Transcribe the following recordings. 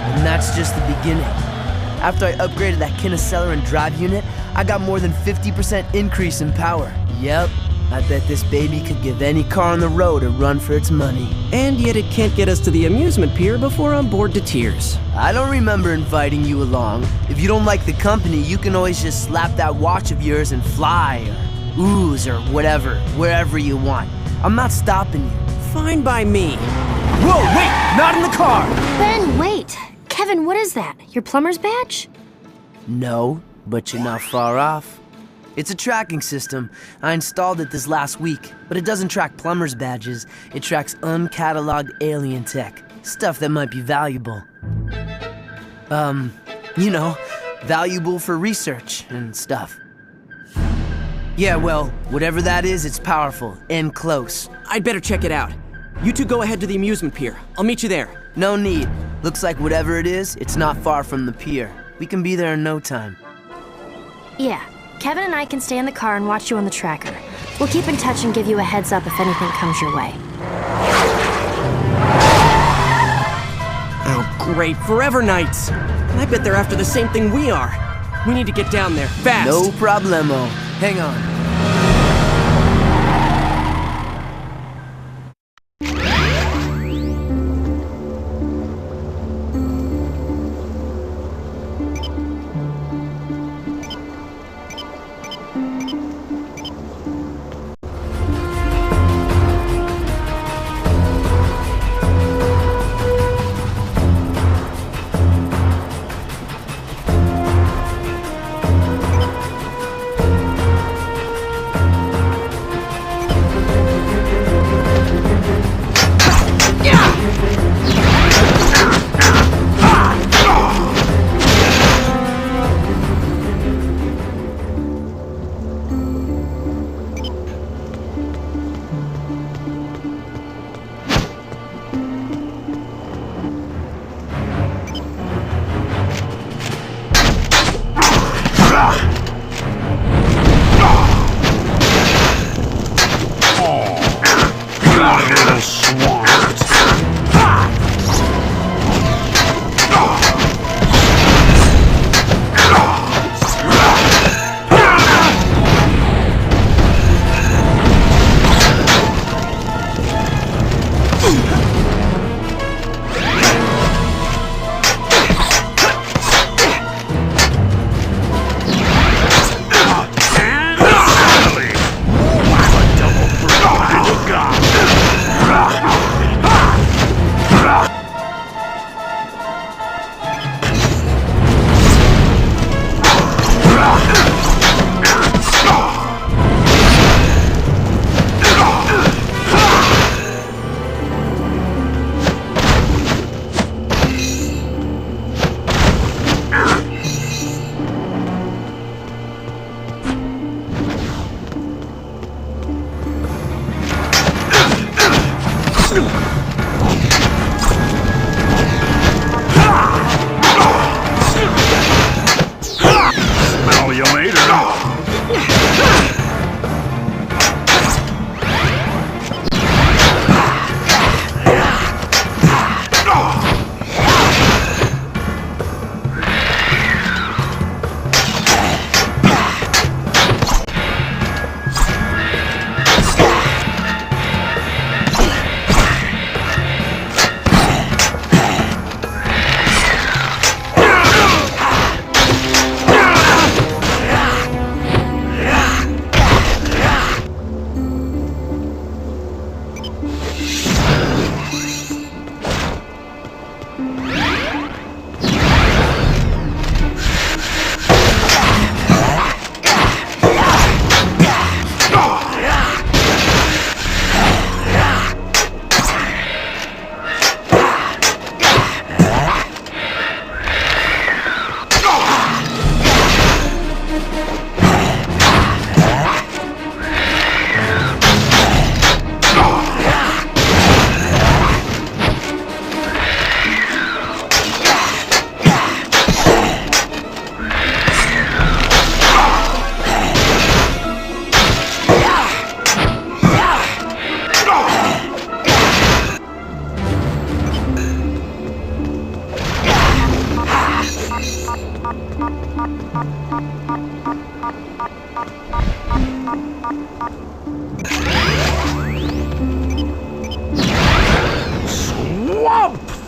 And that's just the beginning. After I upgraded that Kineceleron and drive unit, I got more than 50% increase in power. Yep, I bet this baby could give any car on the road a run for its money. And yet it can't get us to the amusement pier before I'm bored to tears. I don't remember inviting you along. If you don't like the company, you can always just slap that watch of yours and fly, or ooze, or whatever, wherever you want. I'm not stopping you. Fine by me. Whoa, wait! Not in the car! Ben, wait! Kevin, what is that? Your plumber's badge? No, but you're not far off. It's a tracking system. I installed it this last week, but it doesn't track plumber's badges. It tracks uncatalogued alien tech. Stuff that might be valuable. You know, valuable for research and stuff. Yeah, well, whatever that is, it's powerful and close. I'd better check it out. You two go ahead to the amusement pier. I'll meet you there. No need. Looks like whatever it is, it's not far from the pier. We can be there in no time. Yeah, Kevin and I can stay in the car and watch you on the tracker. We'll keep in touch and give you a heads up if anything comes your way. Oh, great. Forever Knights. I bet they're after the same thing we are. We need to get down there, fast. No problemo. Hang on.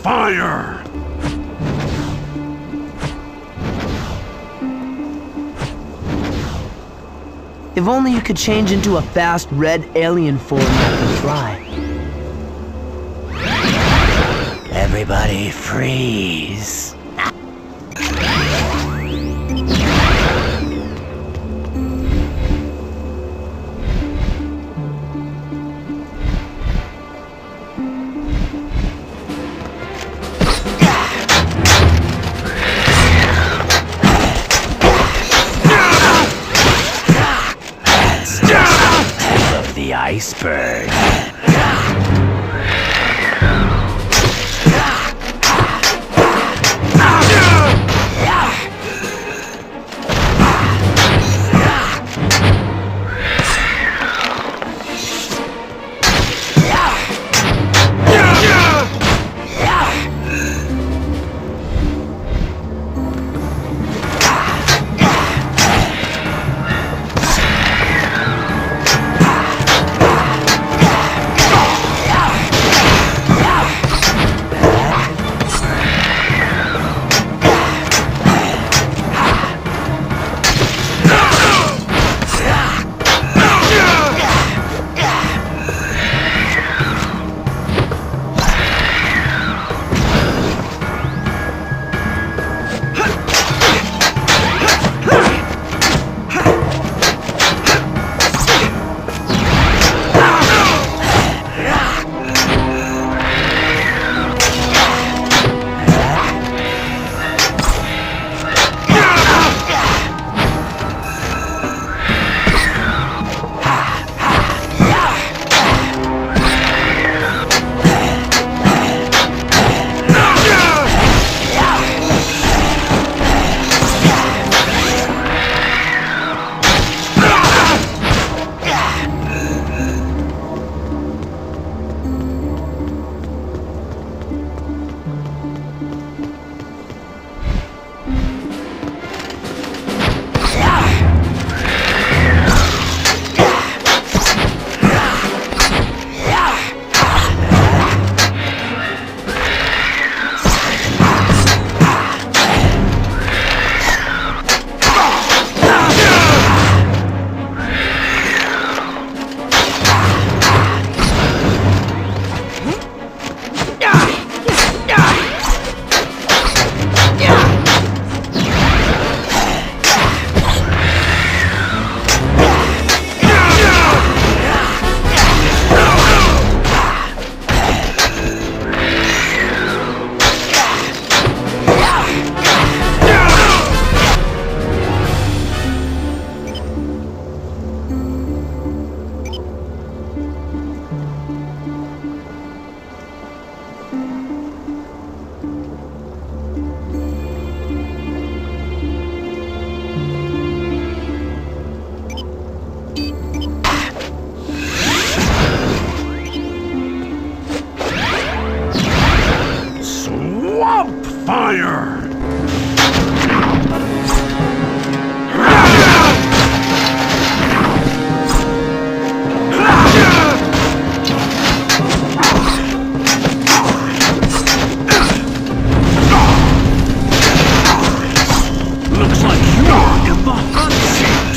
fire! If only you could change into a fast red alien form that can fly. Everybody freeze. Of the iceberg. Fire! Looks like you're in the hot seat.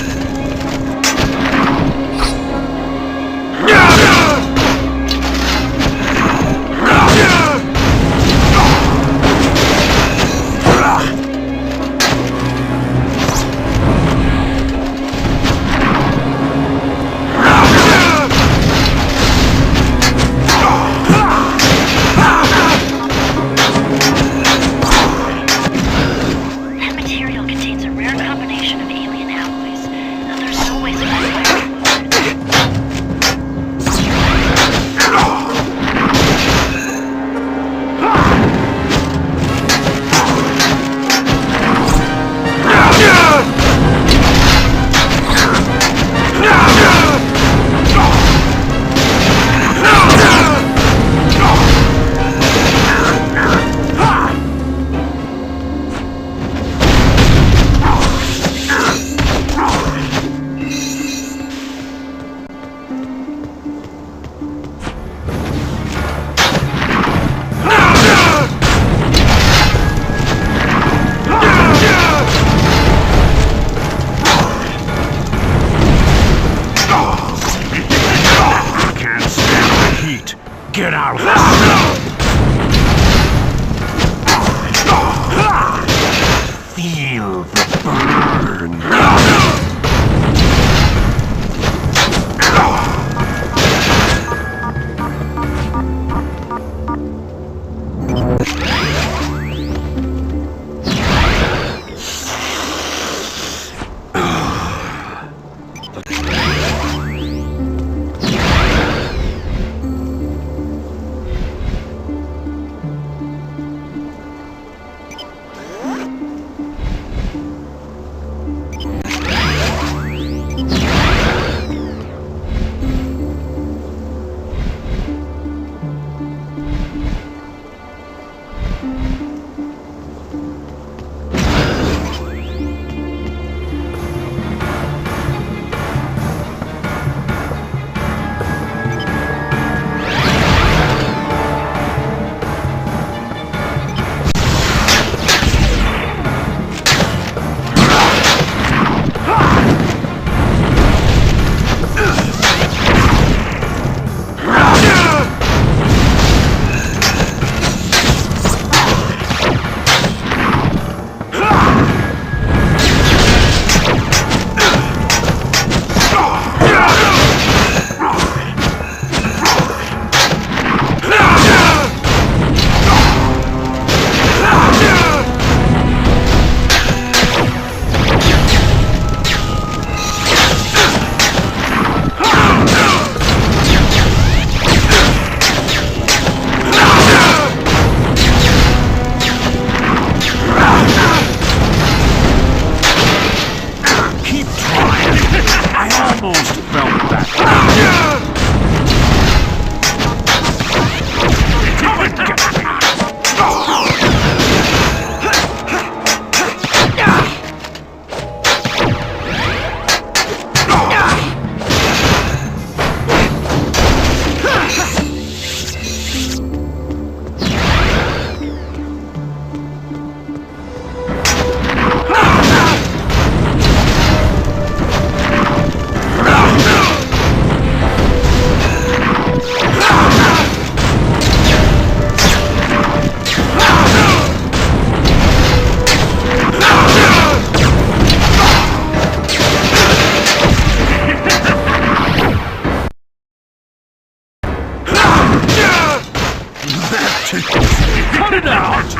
Cut it out!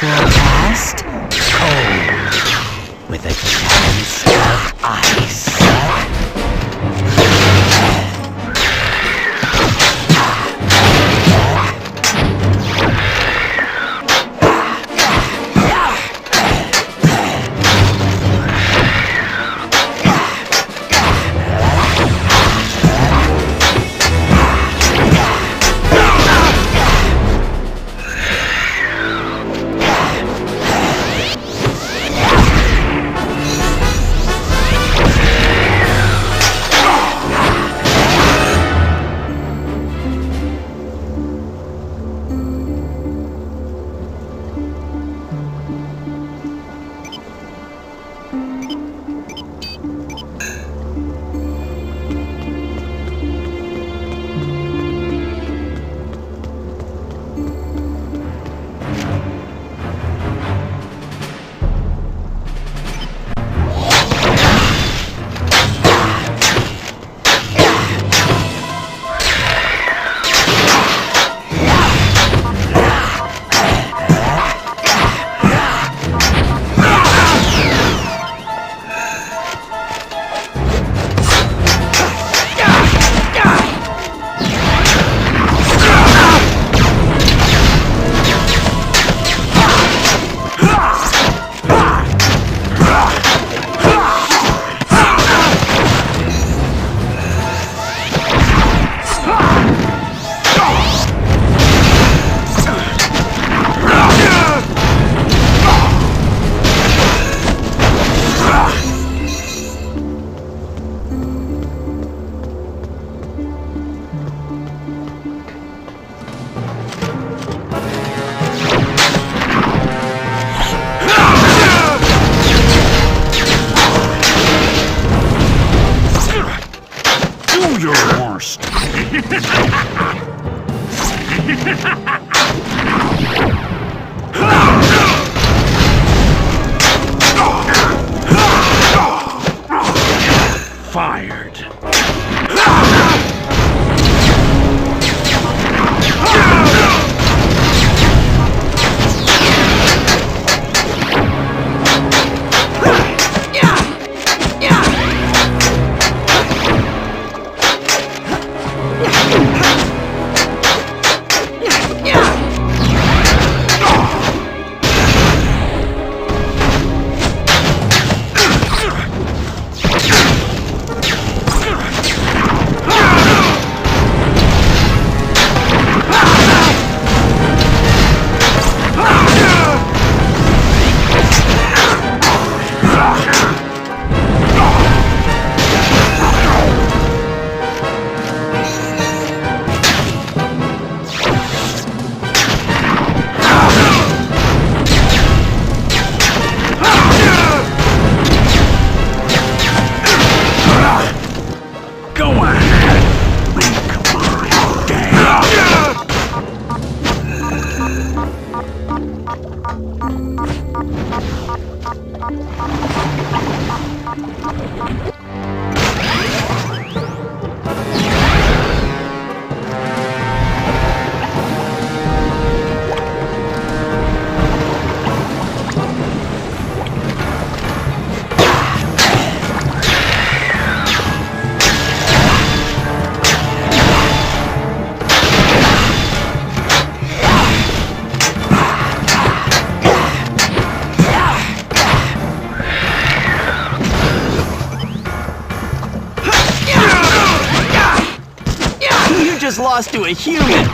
Forecast cold with a chance of ice. tired. Go ahead, make my day. You just lost to a human!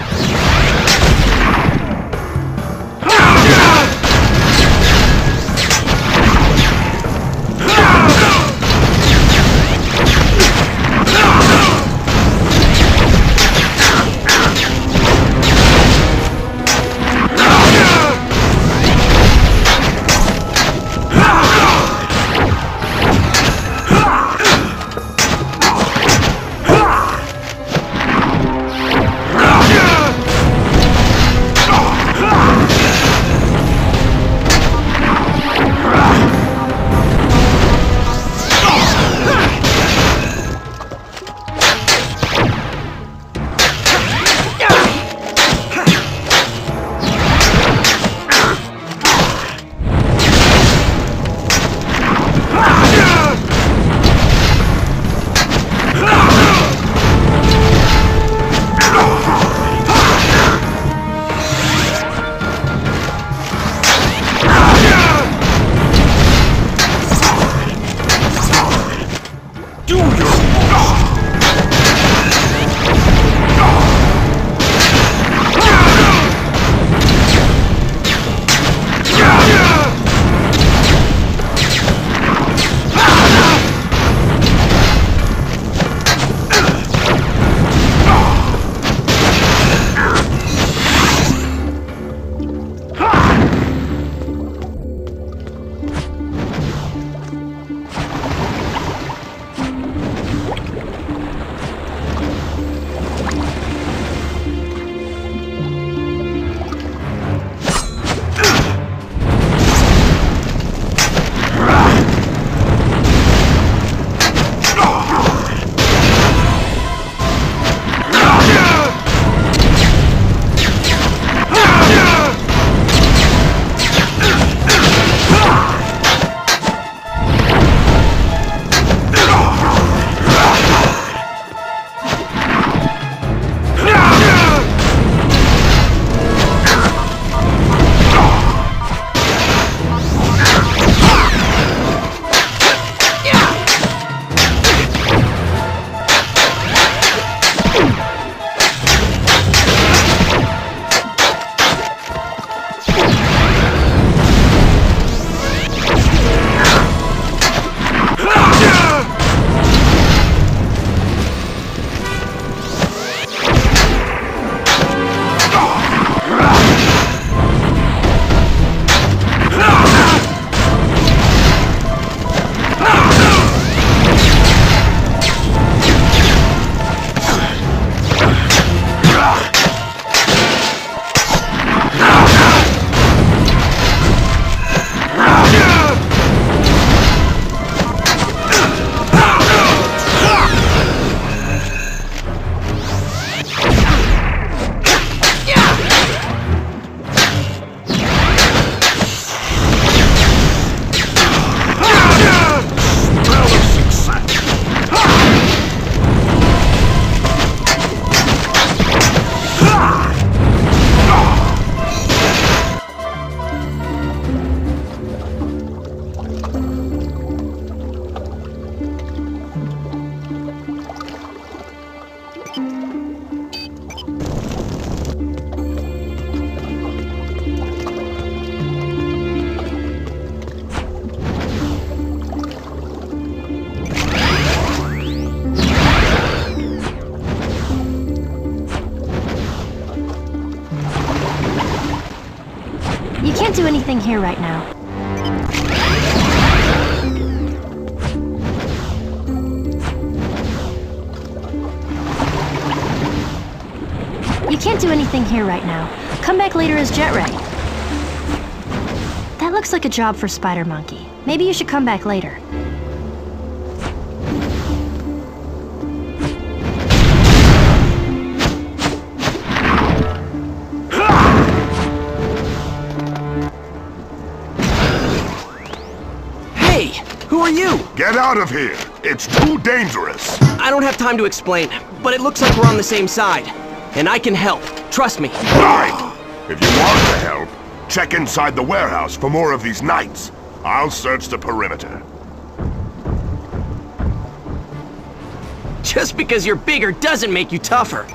do anything here right now. You can't do anything here right now. Come back later as Jet Ray. That looks like a job for Spider Monkey. Maybe you should come back later. Hey! Who are you? Get out of here! It's too dangerous! I don't have time to explain, but it looks like we're on the same side. And I can help. Trust me. Right! If you want to help, check inside the warehouse for more of these knights. I'll search the perimeter. Just because you're bigger doesn't make you tougher.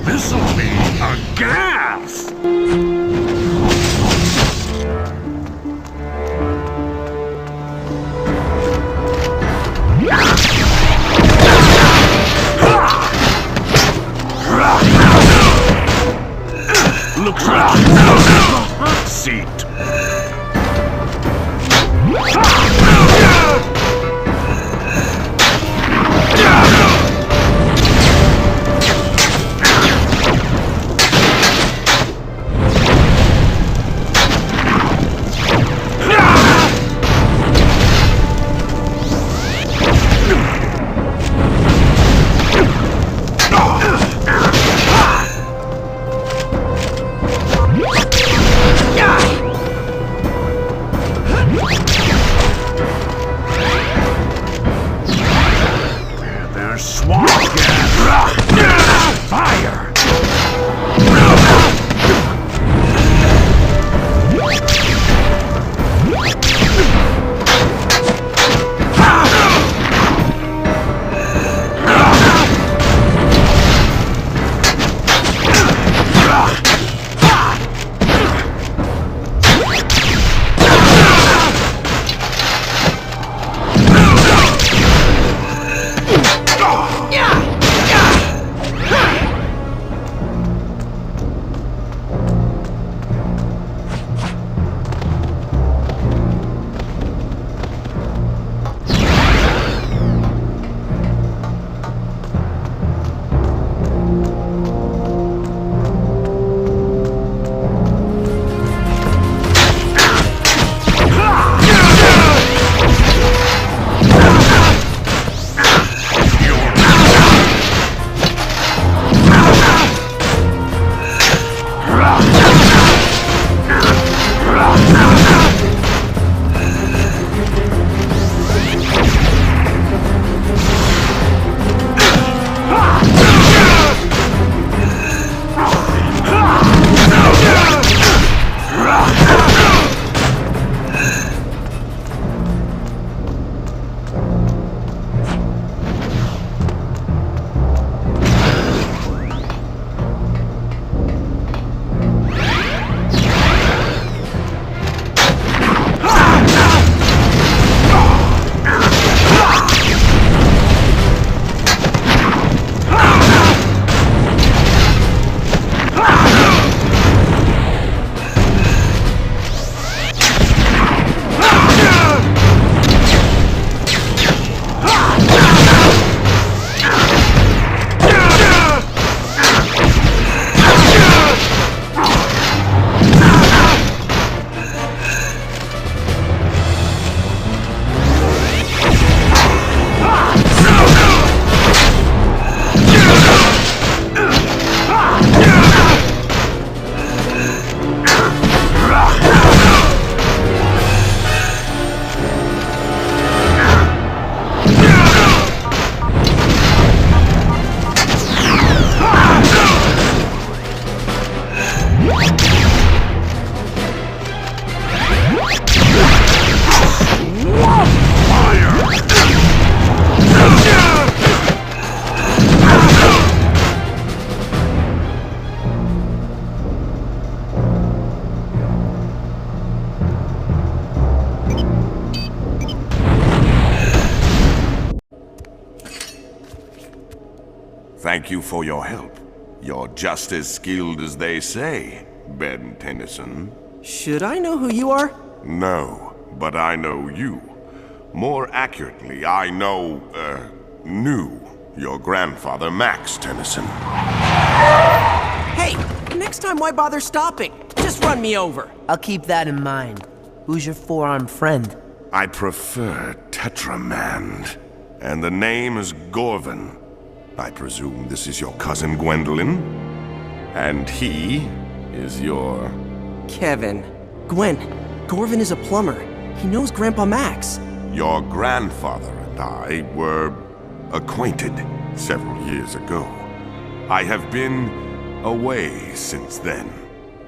This'll be a gas! Looks like hot seat. Thank you for your help. You're just as skilled as they say, Ben Tennyson. Should I know who you are? No, but I know you. More accurately, I knew your grandfather, Max Tennyson. Hey, next time why bother stopping? Just run me over. I'll keep that in mind. Who's your four-armed friend? I prefer Tetramand, and the name is Gorvin. I presume this is your cousin Gwendolyn? And he is your... Kevin. Gwen, Gorvin is a plumber. He knows Grandpa Max. Your grandfather and I were acquainted several years ago. I have been away since then.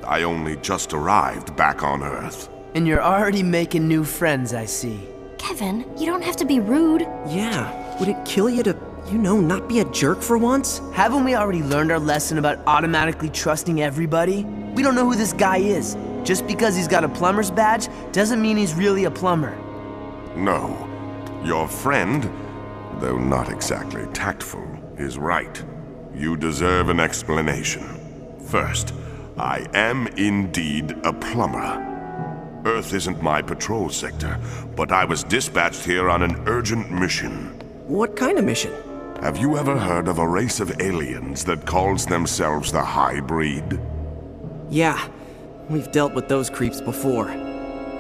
I only just arrived back on Earth. And you're already making new friends, I see. Kevin, you don't have to be rude. Yeah, would it kill you to, not be a jerk for once? Haven't we already learned our lesson about automatically trusting everybody? We don't know who this guy is. Just because he's got a plumber's badge doesn't mean he's really a plumber. No. Your friend, though not exactly tactful, is right. You deserve an explanation. First, I am indeed a plumber. Earth isn't my patrol sector, but I was dispatched here on an urgent mission. What kind of mission? Have you ever heard of a race of aliens that calls themselves the High Breed? Yeah, we've dealt with those creeps before.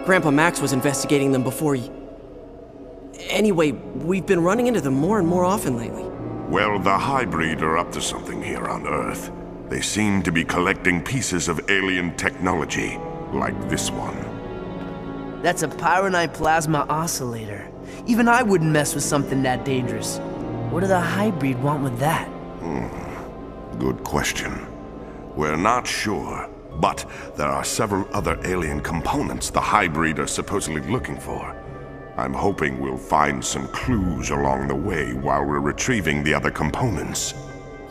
Grandpa Max was investigating them before Anyway, we've been running into them more and more often lately. Well, the High Breed are up to something here on Earth. They seem to be collecting pieces of alien technology, like this one. That's a pyronite plasma oscillator. Even I wouldn't mess with something that dangerous. What do the hybrid want with that? Good question. We're not sure, but there are several other alien components the hybrid are supposedly looking for. I'm hoping we'll find some clues along the way while we're retrieving the other components.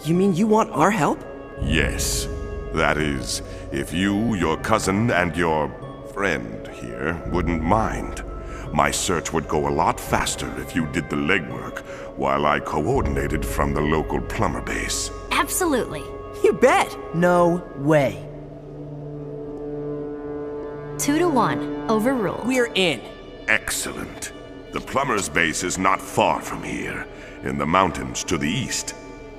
You mean you want our help? Yes. That is, if you, your cousin, and your friend here wouldn't mind. My search would go a lot faster if you did the legwork, while I coordinated from the local plumber base. Absolutely. You bet! No way. 2-1. Overruled. We're in. Excellent. The plumber's base is not far from here, in the mountains to the east.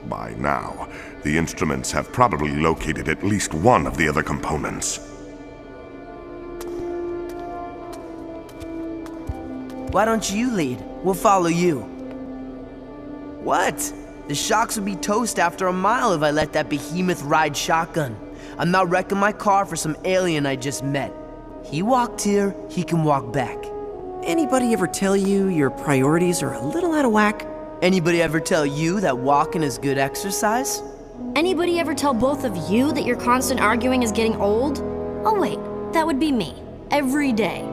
By now, the instruments have probably located at least one of the other components. Why don't you lead? We'll follow you. What? The shocks would be toast after a mile if I let that behemoth ride shotgun. I'm not wrecking my car for some alien I just met. He walked here, he can walk back. Anybody ever tell you your priorities are a little out of whack? Anybody ever tell you that walking is good exercise? Anybody ever tell both of you that your constant arguing is getting old? Oh wait, that would be me. Every day.